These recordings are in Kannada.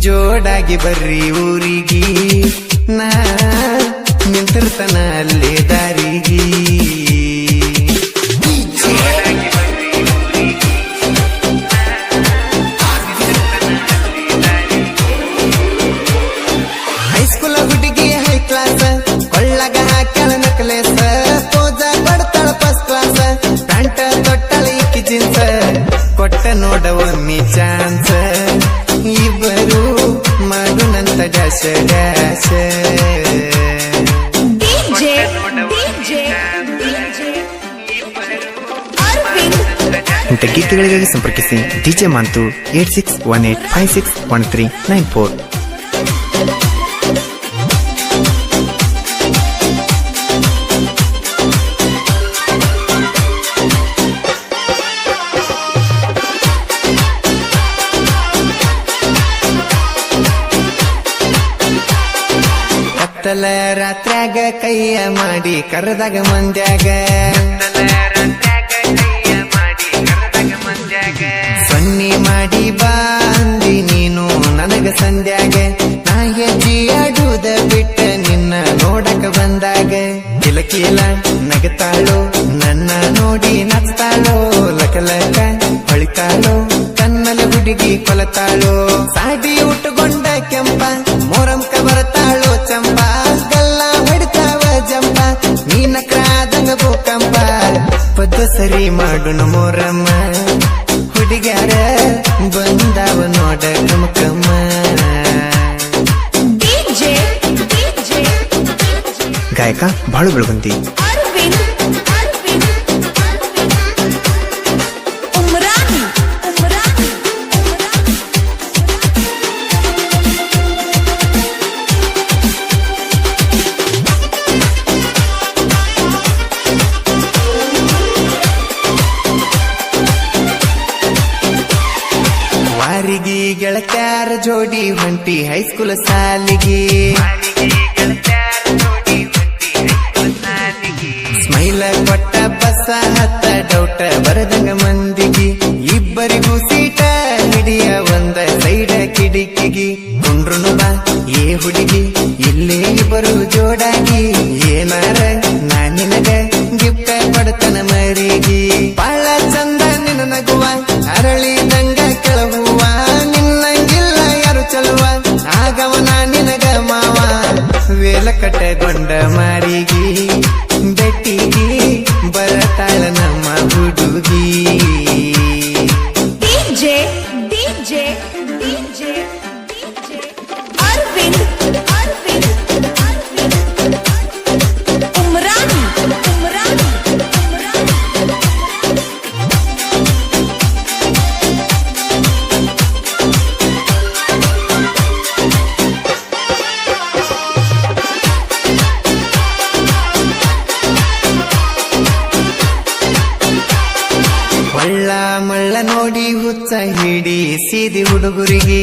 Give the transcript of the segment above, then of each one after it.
ಜೋಡಾಗಿ ಬರ್ರಿ ಊರಿಗಿ ನಾ ನಿಂತಿರ್ತನ ಅಲ್ಲೇ ದಾರಿಗಿ ಹೈಸ್ಕೂಲ್ ಹುಡುಗಿ ಹೈ ಕ್ಲಾಸ್ ಕೊಳ್ಳಗ ಹಾಕ್ಯಾಳ ನಕ್ಲೇಸ ಪೋಜ ಕೊಡ್ತಾಳ ಫಸ್ಟ್ ಕ್ಲಾಸ್ ಪ್ಯಾಂಟ ತೊಟ್ಟಳ ಇಕ್ಕಿ ಜೀನ್ಸ್ ಕೊಟ್ಟ ನೋಡ ಒಮ್ಮೆ ಚಾನ್ಸ್ ಇಬ್ಬರು ಮಾಡುನಂತ ಡ್ಯಾಶ ಡ್ಯಾಶ ಇಂಥ ಗೀತೆಗಳಿಗಾಗಿ ಸಂಪರ್ಕಿಸಿ ಡಿಜೆ ಮಾಂತು 8618561394. ಕತ್ತಲ ರಾತ್ರ್ಯಾಗ ಕೈಯ ಮಾಡಿ ಕರೆದಾಗ ಮಂದ್ಯಾಗ ಸೊನ್ನಿ ಮಾಡಿ ಬಾಂದಿ ನೀನು ನನಗ ಸಂಧ್ಯಾಗ ನಾ ಹೆಜ್ಜಿ ಆಡುವುದ ಬಿಟ್ಟ ನಿನ್ನ ನೋಡಕ ಬಂದಾಗ ಕಿಲಕಿಲ ನಗತಾಳೋ ನನ್ನ ನೋಡಿ ನಗ್ತಾಳೋ ಲಕಲಕ ಹೊಳಿತಾಳೋ ಕಣ್ಣಲ ಹುಡುಗಿ ಕೊಲತಾಳೋ ಸಾಡಿ ಉಟ್ಟುಕೊಂಡ ಕೆಂಪ ಮೊರಂಕ ಬರತಾಳೋ ಚಂಪ ಗಲ್ಲ ಹೊಡಿತಾವ ಜಂಪ ನೀನ ಕ್ರಾದಂಗ ಭೂಕಂಪ ಪದ್ದ ಸರಿ ಮಾಡುಣ ಮೊರಮ್ಮ ಹುಡುಗ್ಯಾರ ಬಂದಾವ ನೋಡ ಕಮಕಮ್ಮ ಗಾಯಕ ಬಾಳು ಬೆಳಗುಂದಿ ವಾರಿಗೆ ಗೆಳತ್ಯಾರ ಜೋಡಿ ಹೊಂಟಿ ಹೈಸ್ಕೂಲ್ ಸಾಲಿಗೆ ಸ್ಮೈಲ ಕೊಟ್ಟ ಬಸ್ಸ ಹತ್ತ ಡೌಟ ಬರದಂಗ ಮಂದಿಗಿ ಇಬ್ಬರಿಗೂ ಸೀಟ ಹಿಡಿಯ ಒಂದ ಸೈಡ ಕಿಡಿಕಿಗಿ ಕುಂಡ್ರುನು ಬಾ ಏ ಹುಡುಗಿ ಇಲ್ಲೇ ಇಬ್ಬರು ಜೋಡಾಗಿ ಏನಾರ ನಾ ನಿನಗ ಗಿಫ್ಟ ಕೊಡ್ತನ ಮರಿಗೆ ಬಾಳ ಚಂದ ನಿನ್ನ ನಗುವ ಅರಳಿದಂಗ ಕೆಳಗುವ ನಿನ್ನಂಗಿಲ್ಲ ಯಾರು ಚಲುವ ಆಗವನ ನಿನಗ ಮಾವ ವೇಲ ಕಟ್ಟಗೊಂಡ ಮಾರಿಗೆ ಬೆಟ್ಟಿಗೆ ಬರತಾಳ ನಮ್ಮ ಹುಡುಗಿ ಮಳ್ಳ ಮಳ್ಳ ನೋಡಿ ಹುಚ್ಚ ಹಿಡಿ ಸೀದಿ ಹುಡುಗರಿಗೆ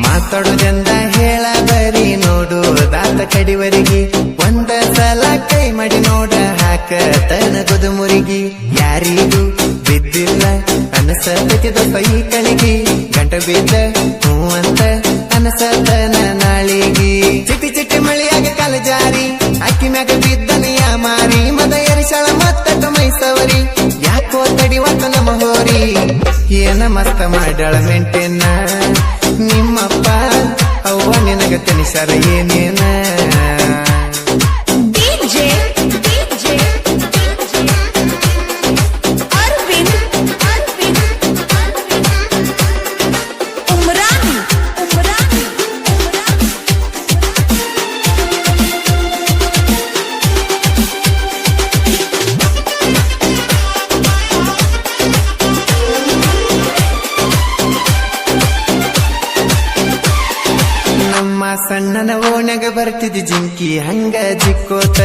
ಮಾತಾಡೋದೆಂದ ಹೇಳ ಬರಿ ನೋಡು ದಾತ ಕಡಿವರಿಗೆ ಒಂದ ಸಲ ಕೈ ಮಾಡಿ ನೋಡ ಹಾಕ ತನ ಗುದುಮುರಿಗಿ ಯಾರಿಗೂ ಬಿದ್ದಿಲ್ಲ ಅನಸತಿದ ಪೈ ಕಳಿಗಿ ಗಂಟ ಬಿದ್ದ ಹೂ ಅಂತ ಅನಸತನ ನಾಳಿಗಿ ಚಿಟಿ ಚಿಟಿ ಮಳಿಯಾಗ ಕಾಲ ಜಾರಿ ಅಕ್ಕಿ ಮ್ಯಾಗ ಬಿದ್ದನೆಯ ಮಾರಿ ಮದ ಎರಿಶಾಳ ಮತ್ತ ಮೈಸವರಿ ಯಾಕೋ ತಡಿವತ್ತ ನಮ್ಮ ಹೋರಿ ಏನ ಮಸ್ತ ಮಾಡಾಳ ಮೆಂಟೆನ್ನ ನಿಮ್ಮಪ್ಪ ಅವ್ವ ನಿನಗ ತಿನಿಸಾರ ಏನೇನ ಸಣ್ಣನ ಓಣ್ಯಾಗ ಬರ್ತಿದ್ದಿ ಜಿಂಕಿ ಹಂಗ ಜಿಕ್ಕೋತ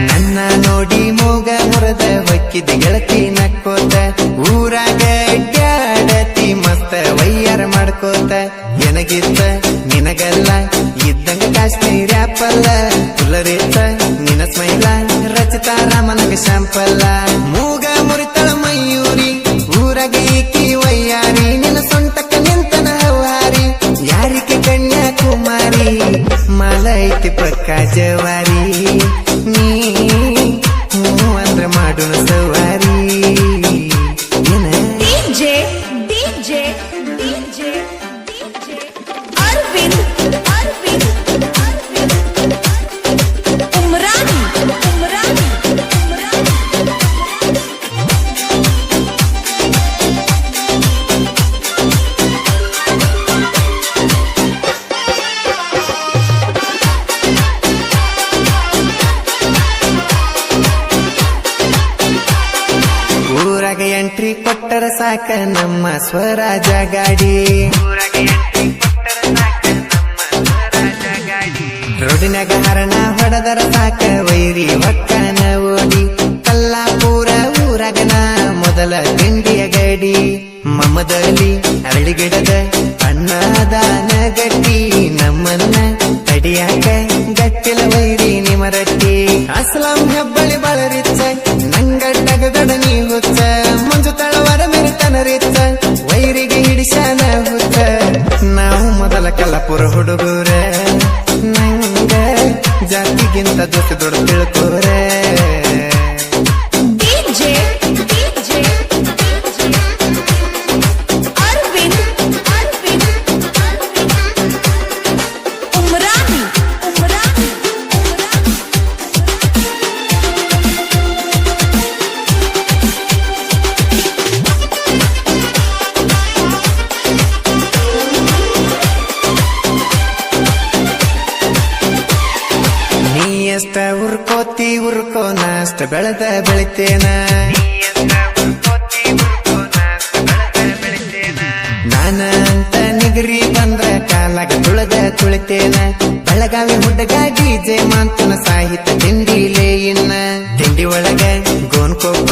ನನ್ನ ನೋಡಿ ಮೂಗ ಮುರದ ಹೊಕ್ಕಿದ್ದಿ ಗೆಳತಿ ನಕ್ಕೋತ ಊರಾಗ ಅಡ್ಡಾಡತಿ ಮಸ್ತ ವಯ್ಯಾರ ಮಾಡ್ಕೋತ ಎನಗಿತ್ತ ನಿನಗಲ್ಲ ಇದ್ದಂಗ ಕಾಶ್ಮೀರ ಪಲ್ಲ ಕುಲರೇತ ನಿನ ಸ್ಮೈಲ ರಚಿತಾರ ಮನಗ ಶಾಂಪ ಕೊಟ್ಟರ ಸಾಕ ನಮ್ಮ ಸ್ವರಾಜ ಗಾಡಿ ರೋಡಿನಾಗ ಹರಣ ಹೊಡೆದರ ಸಾಕ ವೈರಿ ಒಕ್ಕನ ಓಡಿ ಕಲ್ಲಾಪುರ ಊರಗನ ಮೊದಲ ತಿಂಡಿಯ ಗಡಿ ಮಮದಲ್ಲಿ ಅರಳಿಗಿಡದ ಅನ್ನದಾನ ಗಟ್ಟಿ ನಮ್ಮನ್ನ ತಡಿಯಾಕ ಗಟ್ಟಿಲ ವೈರಿ ನಿಮರಟ್ಟಿ ಅಸ್ಲಾಂ ಹೆಬ್ಬಳಿ ಬಳರಿಚ್ಚ ನಂಗಡ್ಡಗದಡ ನೀ ಹುಚ್ಚ ಮಂಜು ತಳವರ ಮೆರಿತನ ರಿಚ್ಚ ವೈರಿಗೆ ಹಿಡಿಶಾನ ಹುಚ್ಚ ನಾವು ಮೊದಲ ಕಲ್ಲಪುರ ಹುಡುಗರ ನಂಗ ಜಾತಿಗಿಂತ ದೋಸ್ತಿ ದೊಡ್ಡ ತಿಳ್ಕೋರೆ ಎಷ್ಟ ಉರ್ಕೋತಿ ಉರ್ಕೋ ನಾಷ್ಟ ಬೆಳೆದ ಬೆಳಿತೇನ ನಾನ ಅಂತ ನಿಗರಿ ಬಂದ್ರ ಕಾಲಾಗ ತುಳದ ತುಳಿತೇನ ಬೆಳಗಾವಿ ಹುಡ್ಡಗ ಡಿಜೆ ಮಾಂತನ ಸಾಹಿತ್ಯ ತಿಂಡಿಲೇ ಇನ್ನ ತಿಂಡಿ ಒಳಗ ಗೋನ್ಕೊಪ್ಪ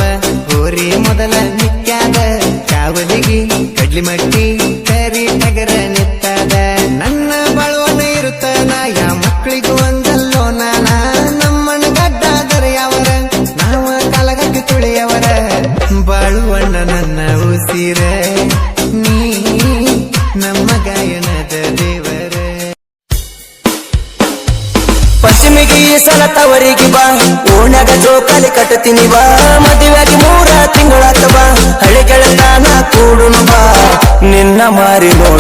ಹೋರಿ ಮೊದಲ ನಿತ್ಯಾದ ಕಾವಲಿಗಿ ಕಡ್ಲಿ ಮಟ್ಟಿ ಕರಿ ಟಗರ ನಿತ್ತಾದ ನನ್ನ ಬಾಳುವನ ಇರುತ್ತನ ಯಾ ಮಕ್ಕಳಿಗೂ ಒಂದಲ್ಲೋ ನಾನ ನಮ್ಮಣ್ಣ ಗಡ್ಡಾದರ ಯಾವರ ನಾವ ಕಾಲಗಟ್ಟಿ ತುಳಿಯವರ ಬಾಳುವಣ್ಣ ನನ್ನ ಉಸಿರ ನೀ ನಮ್ಮ ಗಾಯನದ ದೇವರ ಪಶ್ಚಿಮಿಗೆ ಈ ಸಲ ತವರಿಗೆ ಬಾ ಓಣ್ಯಾಗ ಜೋಕಾಲಿ ಕಟ್ಟತೀನಿ ಬಾ ಮದುವೆಯಾಗಿ 3 ತಿಂಗಳಾತ ಬಾ ಹಳೆ ಗೆಳತನ ಕೂಡುನು ಬಾ ನಿನ್ನ ಮಾರಿ ನೋಡ